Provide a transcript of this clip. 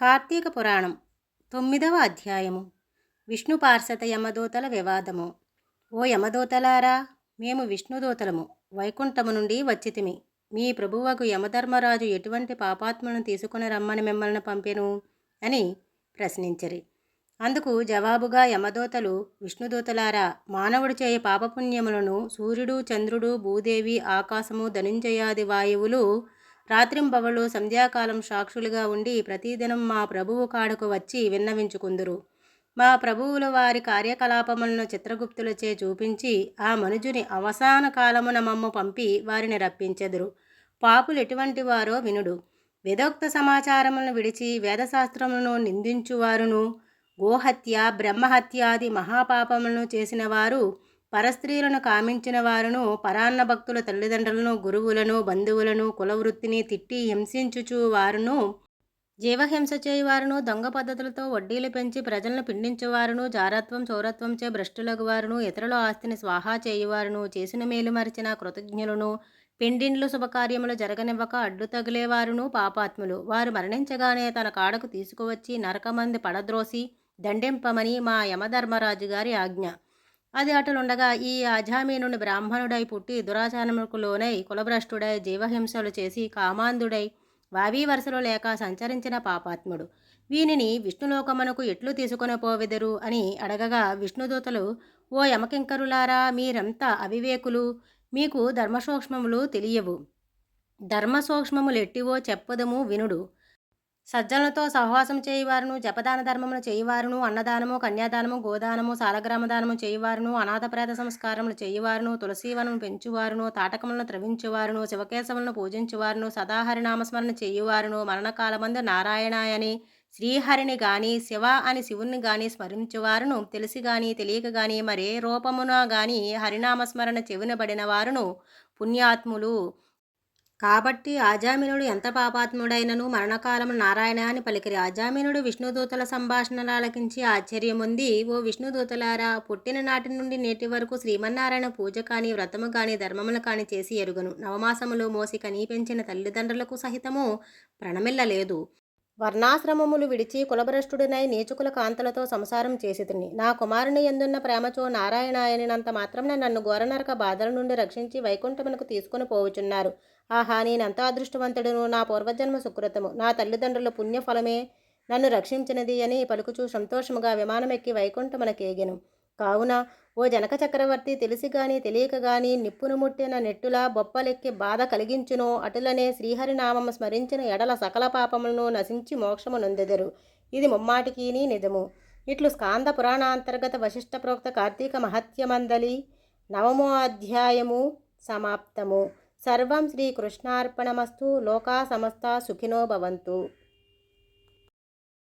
కార్తీక పురాణం 9వ అధ్యాయము. విష్ణు పార్షద యమదూతల వివాదము. ఓ యమదూతలారా, మేము విష్ణుదూతలము, వైకుంఠము నుండి వచ్చితిమి. మీ ప్రభువకు యమధర్మరాజు ఎటువంటి పాపాత్మలను తీసుకుని రమ్మని మిమ్మల్ని పంపెను అని ప్రశ్నించిరి. అందుకు జవాబుగా యమదూతలు, విష్ణుదూతలారా, మానవుడు చేయ పాపపుణ్యములను సూర్యుడు, చంద్రుడు, భూదేవి, ఆకాశము, ధనుంజయాది వాయువులు రాత్రింబవళ్ళు సంధ్యాకాలం సాక్షులుగా ఉండి ప్రతిదినం మా ప్రభువు కాడకు వచ్చి విన్నవించుకుందురు. మా ప్రభువులు వారి కార్యకలాపములను చిత్రగుప్తులచే చూపించి ఆ మనుజుని అవసాన కాలమున మమ్ము పంపి వారిని రప్పించెదురు. పాపులు ఎటువంటి వారో వినుడు. వేదోక్త సమాచారములను విడిచి వేదశాస్త్రములను నిందించువారును, గోహత్య, బ్రహ్మహత్యాది మహాపాపములను చేసిన వారు, పరస్త్రీలను కామించిన వారును, పరాన్న భక్తుల తల్లిదండ్రులను, గురువులను, బంధువులను, కులవృత్తిని తిట్టి హింసించుచు వారును, జీవహింస చేయువారును, దొంగ పద్ధతులతో వడ్డీలు పెంచి ప్రజలను పిండించువారును, జారత్వం చౌరత్వంచే భ్రష్టులగు వారును, ఇతరుల ఆస్తిని స్వాహా చేయువారును, చేసిన మేలు మరిచిన కృతజ్ఞులను, పిండిండ్లు శుభకార్యములు జరగనివ్వక అడ్డు తగిలేవారును పాపాత్ములు. వారు మరణించగానే తన కాడకు తీసుకువచ్చి నరకమంది పడద్రోసి దండింపమని మా యమధర్మరాజు గారి ఆజ్ఞ. అది అటులుండగా ఈ అజామీనుని బ్రాహ్మణుడై పుట్టి దురాచారములకు లోనై కులభ్రష్టుడై జీవహింసలు చేసి కామాంధుడై వావి వరుసలు లేక సంచరించిన పాపాత్ముడు. వీనిని విష్ణులోకమునకు ఎట్లు తీసుకొని పోవెదరు అని అడగగా విష్ణుదూతలు, ఓ యమకింకరులారా, మీరంతా అవివేకులు, మీకు ధర్మసూక్ష్మములు తెలియవు. ధర్మసూక్ష్మములెట్టివో చెప్పదము వినుడు. సజ్జనులతో సహవాసం చేయువారును, జపదాన ధర్మములు చేయువారును, అన్నదానము, కన్యాదానము, గోదానము, సాలగ్రామదానము చేయువారును, అనాథ ప్రేత సంస్కారములు చేయువారును, తులసీవనము పెంచువారును, తాటకములను త్రవించువారును, శివకేశవులను పూజించువారును, సదాహరినామస్మరణ చేయువారును, మరణకాలమందు నారాయణాయని శ్రీహరిని గాని, శివ అని శివుని గాని స్మరించువారును, తెలిసి గాని తెలియక గాని మరే రూపమున గాని హరినామస్మరణ చెవినబడిన వారును పుణ్యాత్ములు. కాబట్టి ఆజామినుడు ఎంత పాపాత్ముడైనను మరణకాలము నారాయణ అని పలికిరి. ఆజామినుడు విష్ణుదూతల సంభాషణలు ఆలకించి ఆశ్చర్యముంది. ఓ విష్ణుదూతలారా, పుట్టిన నాటి నుండి నేటి వరకు శ్రీమన్నారాయణ పూజ కాని, వ్రతము కాని, ధర్మములు కాని చేసి ఎరుగను. నవమాసములు మోసి కనీ పెంచిన తల్లిదండ్రులకు సహితము ప్రణమిల్లలేదు. వర్ణాశ్రమములు విడిచి కులభ్రష్టుడినై నీచుకుల కాంతలతో సంసారం చేసితిని. నా కుమారుని ఎందున్న ప్రేమచో నారాయణాయనినంత మాత్రమున నన్ను ఘోరనరక బాధల నుండి రక్షించి వైకుంఠమునకు తీసుకుని పోవుచున్నారు. ఆహా, నేనెంత అదృష్టవంతుడును! నా పూర్వజన్మ సుకృతము, నా తల్లిదండ్రుల పుణ్యఫలమే నన్ను రక్షించినది అని పలుకుచూ సంతోషముగా విమానమెక్కి వైకుంఠమునకేగెను. కావున ఓ జనక చక్రవర్తి, తెలిసి గాని తెలియక గాని నిప్పును ముట్టిన నెట్టులా బొప్పలెక్కి బాధ కలిగించునో అటులనే శ్రీహరినామము స్మరించిన ఎడల సకల పాపములను నశించి మోక్షము నొందెదరు. ఇది ముమ్మాటికీని నిజము. ఇట్లు స్కాంద పురాణాంతర్గత వశిష్ఠ ప్రోక్త కార్తీక మహత్యమందలి 9వ అధ్యాయము సమాప్తము. సర్వం శ్రీకృష్ణార్పణమస్తు. లోకా సమస్తా సుఖినో భవంతు.